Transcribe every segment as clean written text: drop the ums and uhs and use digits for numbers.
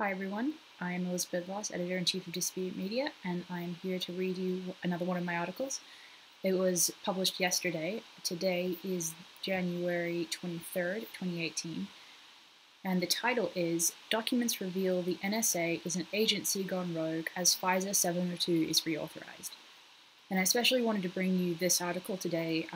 Hi everyone, I am Elizabeth Voss, Editor-in-Chief of Disobedient Media, and I am here to read you another one of my articles. It was published yesterday. Today is January 23rd, 2018, and the title is Documents Reveal the NSA is an Agency Gone Rogue as FISA 702 is Reauthorized. And I especially wanted to bring you this article today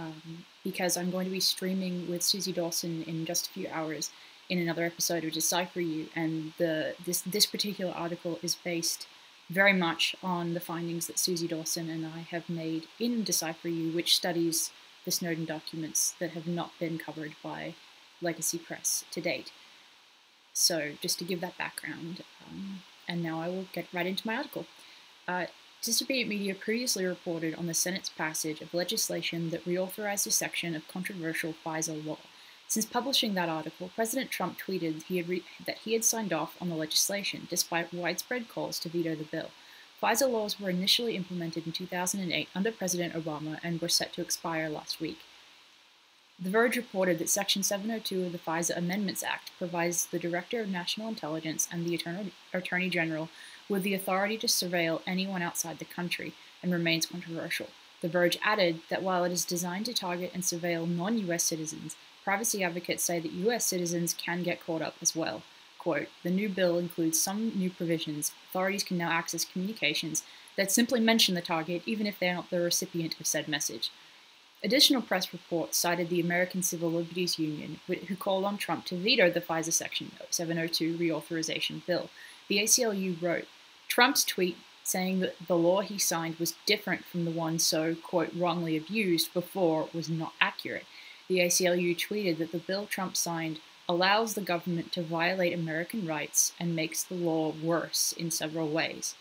because I'm going to be streaming with Susie Dawson in just a few hours in another episode of Decipher You, and this particular article is based very much on the findings that Susie Dawson and I have made in Decipher You, which studies the Snowden documents that have not been covered by legacy press to date. So just to give that background, and now I will get right into my article. Disobedient Media previously reported on the Senate's passage of legislation that reauthorized a section of controversial FISA law. Since publishing that article, President Trump tweeted that he had signed off on the legislation, despite widespread calls to veto the bill. FISA laws were initially implemented in 2008 under President Obama and were set to expire last week. The Verge reported that Section 702 of the FISA Amendments Act provides the Director of National Intelligence and the Attorney General with the authority to surveil anyone outside the country, and remains controversial. The Verge added that while it is designed to target and surveil non-US citizens, privacy advocates say that US citizens can get caught up as well. Quote, the new bill includes some new provisions. Authorities can now access communications that simply mention the target, even if they are not the recipient of said message. Additional press reports cited the American Civil Liberties Union, who called on Trump to veto the FISA Section 702 reauthorization bill. The ACLU wrote, Trump's tweet saying that the law he signed was different from the one so, quote, wrongly abused before was not accurate. The ACLU tweeted that the bill Trump signed allows the government to violate American rights and makes the law worse in several ways.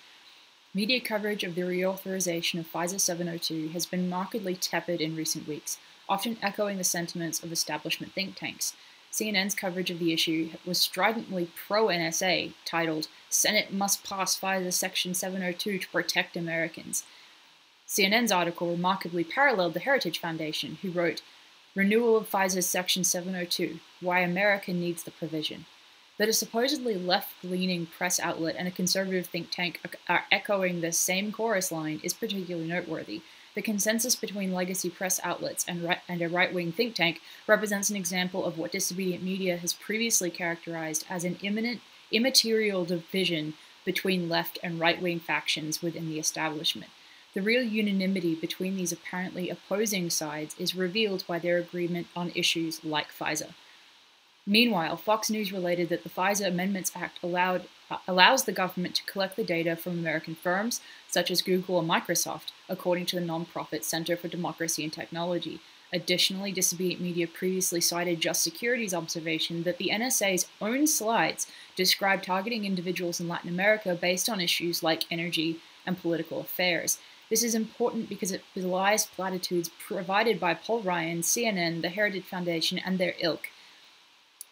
Media coverage of the reauthorization of FISA 702 has been markedly tepid in recent weeks, often echoing the sentiments of establishment think tanks. CNN's coverage of the issue was stridently pro-NSA, titled, Senate Must Pass FISA Section 702 to Protect Americans. CNN's article remarkably paralleled the Heritage Foundation, who wrote, Renewal of FISA's Section 702, Why America Needs the Provision. That a supposedly left-leaning press outlet and a conservative think tank are echoing the same chorus line is particularly noteworthy. The consensus between legacy press outlets and a right-wing think tank represents an example of what Disobedient Media has previously characterized as an immaterial division between left and right-wing factions within the establishment. The real unanimity between these apparently opposing sides is revealed by their agreement on issues like FISA. Meanwhile, Fox News related that the FISA Amendments Act allows the government to collect the data from American firms, such as Google or Microsoft, according to the nonprofit Center for Democracy and Technology. Additionally, Disobedient Media previously cited Just Security's observation that the NSA's own slides describe targeting individuals in Latin America based on issues like energy and political affairs. This is important because it belies platitudes provided by Paul Ryan, CNN, the Heritage Foundation, and their ilk,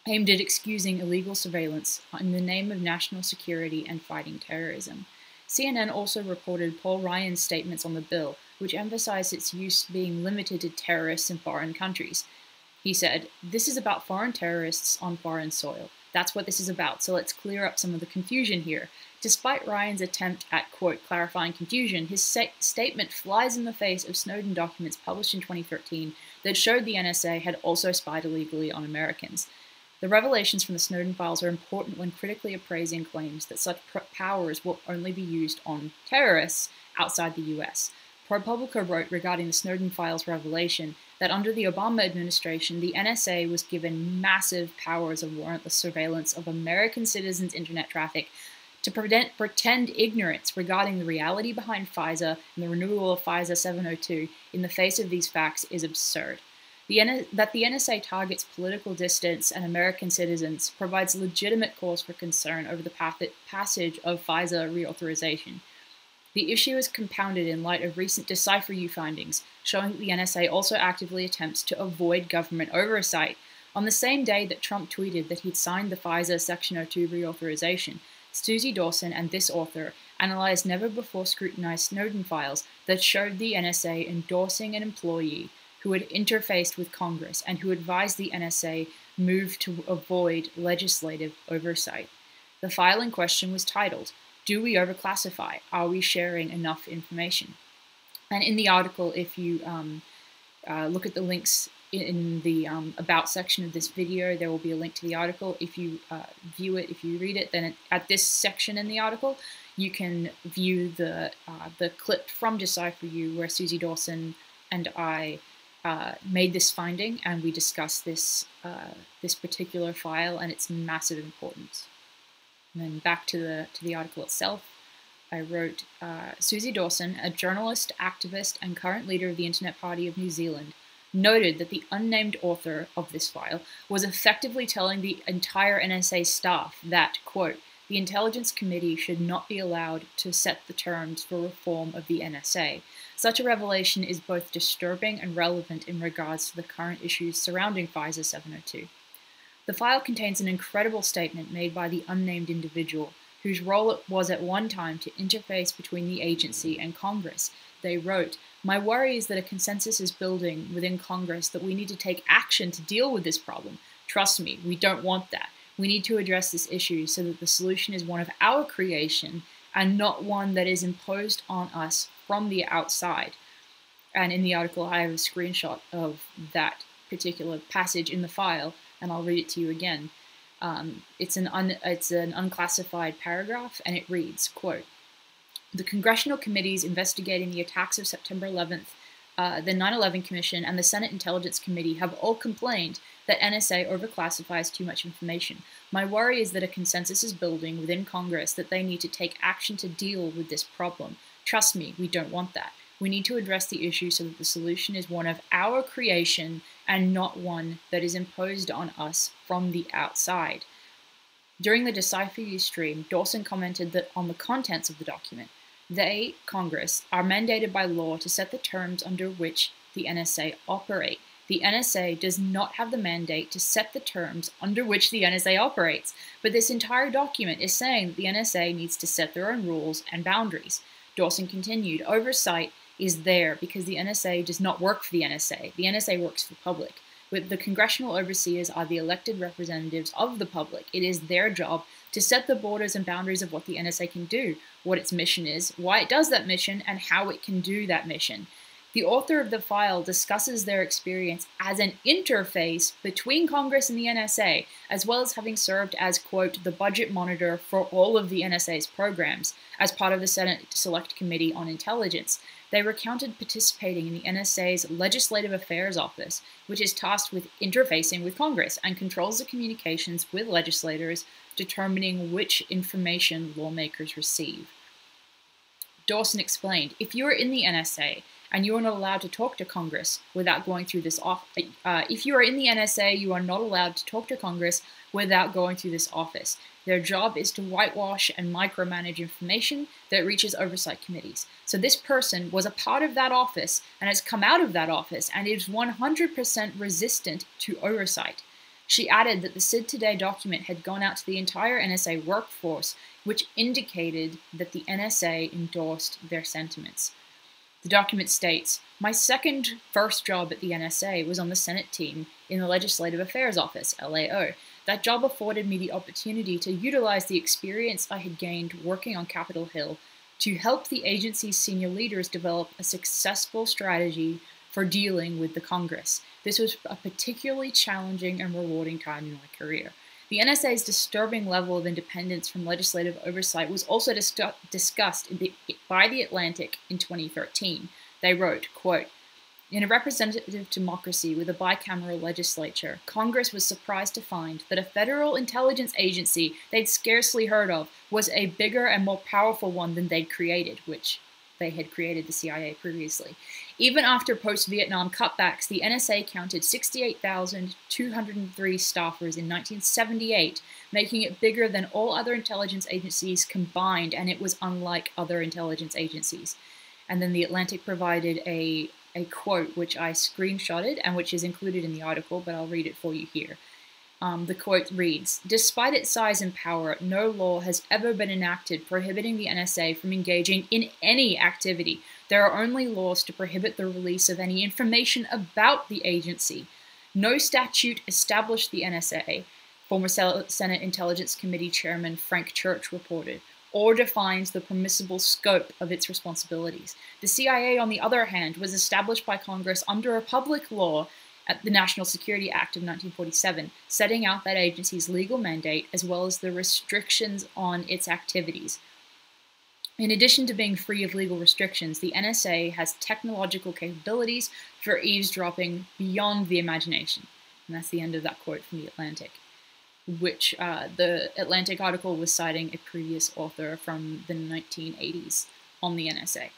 aimed at excusing illegal surveillance in the name of national security and fighting terrorism. CNN also reported Paul Ryan's statements on the bill, which emphasized its use being limited to terrorists in foreign countries. He said, this is about foreign terrorists on foreign soil. That's what this is about, so let's clear up some of the confusion here. Despite Ryan's attempt at, quote, clarifying confusion, his statement flies in the face of Snowden documents published in 2013 that showed the NSA had also spied illegally on Americans. The revelations from the Snowden Files are important when critically appraising claims that such powers will only be used on terrorists outside the US. ProPublica wrote regarding the Snowden Files revelation that under the Obama administration, the NSA was given massive powers of warrantless surveillance of American citizens' internet traffic to pretend ignorance regarding the reality behind FISA and the renewal of FISA 702 in the face of these facts is absurd. That the NSA targets political dissidents and American citizens provides legitimate cause for concern over the passage of FISA reauthorization. The issue is compounded in light of recent Decipher You findings, showing that the NSA also actively attempts to avoid government oversight. On the same day that Trump tweeted that he'd signed the FISA Section 02 reauthorization, Susie Dawson and this author analyzed never-before-scrutinized Snowden files that showed the NSA endorsing an employee who had interfaced with Congress and who advised the NSA move to avoid legislative oversight. The file in question was titled, "Do we overclassify? Are we sharing enough information?" And in the article, if you look at the links in the About section of this video, there will be a link to the article. If you view it, if you read it, then at this section in the article, you can view the clip from Decipher You where Susie Dawson and I made this finding, and we discussed this this particular file and its massive importance. And then back to the article itself. I wrote, Susie Dawson, a journalist, activist, and current leader of the Internet Party of New Zealand, noted that the unnamed author of this file was effectively telling the entire NSA staff that, quote, the Intelligence Committee should not be allowed to set the terms for reform of the NSA. Such a revelation is both disturbing and relevant in regards to the current issues surrounding FISA 702. The file contains an incredible statement made by the unnamed individual, whose role it was at one time to interface between the agency and Congress. They wrote, "My worry is that a consensus is building within Congress that we need to take action to deal with this problem. Trust me, we don't want that. We need to address this issue so that the solution is one of our creation and not one that is imposed on us from the outside." And in the article, I have a screenshot of that particular passage in the file, and I'll read it to you again. It's an unclassified paragraph, and it reads, quote, "The congressional committees investigating the attacks of September 11th, the 9/11 Commission, and the Senate Intelligence Committee have all complained that NSA overclassifies too much information. My worry is that a consensus is building within Congress that they need to take action to deal with this problem. Trust me, we don't want that. We need to address the issue so that the solution is one of our creation and not one that is imposed on us from the outside." During the Decipher You stream, Dawson commented that on the contents of the document, they, Congress, are mandated by law to set the terms under which the NSA operate. The NSA does not have the mandate to set the terms under which the NSA operates, but this entire document is saying that the NSA needs to set their own rules and boundaries. Dawson continued, "Oversight is there because the NSA does not work for the NSA. The NSA works for the public. But the congressional overseers are the elected representatives of the public. It is their job to set the borders and boundaries of what the NSA can do, what its mission is, why it does that mission, and how it can do that mission." The author of the file discusses their experience as an interface between Congress and the NSA, as well as having served as, quote, "the budget monitor for all of the NSA's programs," as part of the Senate Select Committee on Intelligence. They recounted participating in the NSA's Legislative Affairs Office, which is tasked with interfacing with Congress and controls the communications with legislators, determining which information lawmakers receive. Dawson explained, "If you are in the NSA and you are not allowed to talk to Congress without going through this if you are in the NSA, you are not allowed to talk to Congress without going through this office. Their job is to whitewash and micromanage information that reaches oversight committees. So this person was a part of that office and has come out of that office and is 100% resistant to oversight." She added that the SID Today document had gone out to the entire NSA workforce, which indicated that the NSA endorsed their sentiments. The document states, "My first job at the NSA was on the Senate team in the Legislative Affairs Office, LAO. That job afforded me the opportunity to utilize the experience I had gained working on Capitol Hill to help the agency's senior leaders develop a successful strategy for dealing with the Congress. This was a particularly challenging and rewarding time in my career." The NSA's disturbing level of independence from legislative oversight was also discussed by The Atlantic in 2013. They wrote, quote, "In a representative democracy with a bicameral legislature, Congress was surprised to find that a federal intelligence agency they'd scarcely heard of was a bigger and more powerful one than they'd created," which they had created the CIA previously. "Even after post-Vietnam cutbacks, the NSA counted 68,203 staffers in 1978, making it bigger than all other intelligence agencies combined, and it was unlike other intelligence agencies." And then The Atlantic provided a quote which I screenshotted and which is included in the article, but I'll read it for you here. The quote reads, "Despite its size and power, no law has ever been enacted prohibiting the NSA from engaging in any activity. There are only laws to prohibit the release of any information about the agency. No statute established the NSA former Senate Intelligence Committee Chairman Frank Church reported, or defines the permissible scope of its responsibilities. The CIA, on the other hand, was established by Congress under a public law at the National Security Act of 1947, setting out that agency's legal mandate as well as the restrictions on its activities. In addition to being free of legal restrictions, the NSA has technological capabilities for eavesdropping beyond the imagination. And that's the end of that quote from The Atlantic, which the Atlantic article was citing a previous author from the 1980s on the NSA.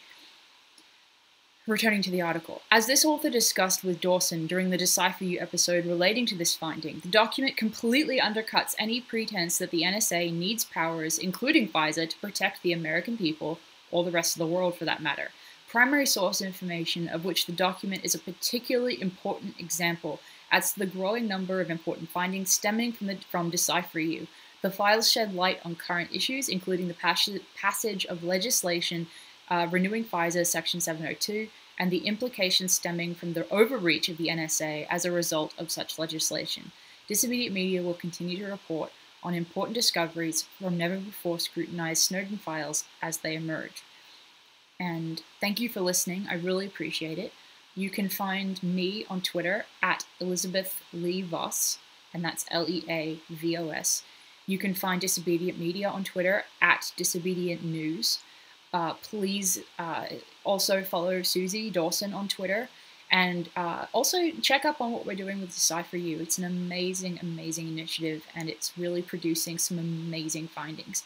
Returning to the article. As this author discussed with Dawson during the Decipher You episode relating to this finding, the document completely undercuts any pretense that the NSA needs powers, including FISA, to protect the American people, or the rest of the world for that matter. Primary source information, of which the document is a particularly important example, adds to the growing number of important findings stemming from Decipher You. The files shed light on current issues, including the passage of legislation renewing FISA Section 702, and the implications stemming from the overreach of the NSA as a result of such legislation. Disobedient Media will continue to report on important discoveries from never-before scrutinized Snowden Files as they emerge. And thank you for listening. I really appreciate it. You can find me on Twitter at Elizabeth Lee Voss, and that's Leavos. You can find Disobedient Media on Twitter at Disobedient News. Please also follow Susie Dawson on Twitter, and also check up on what we're doing with Decipher You. It's an amazing, amazing initiative, and it's really producing some amazing findings.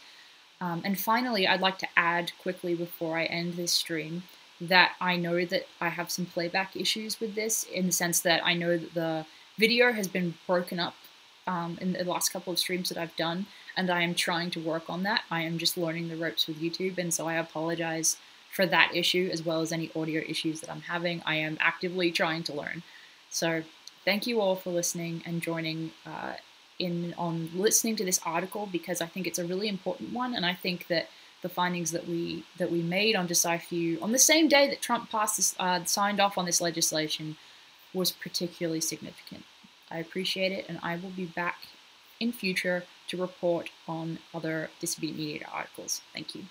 And finally, I'd like to add quickly before I end this stream that I know that I have some playback issues with this, in the sense that I know that the video has been broken up in the last couple of streams that I've done, and I am trying to work on that. I am just learning the ropes with YouTube, and so I apologize for that issue as well as any audio issues that I'm having. I am actively trying to learn. So thank you all for listening and joining on listening to this article, because I think it's a really important one, and I think that the findings that we made on Decipher You on the same day that Trump signed off on this legislation was particularly significant. I appreciate it, and I will be back in future to report on other Disobedient Media articles. Thank you.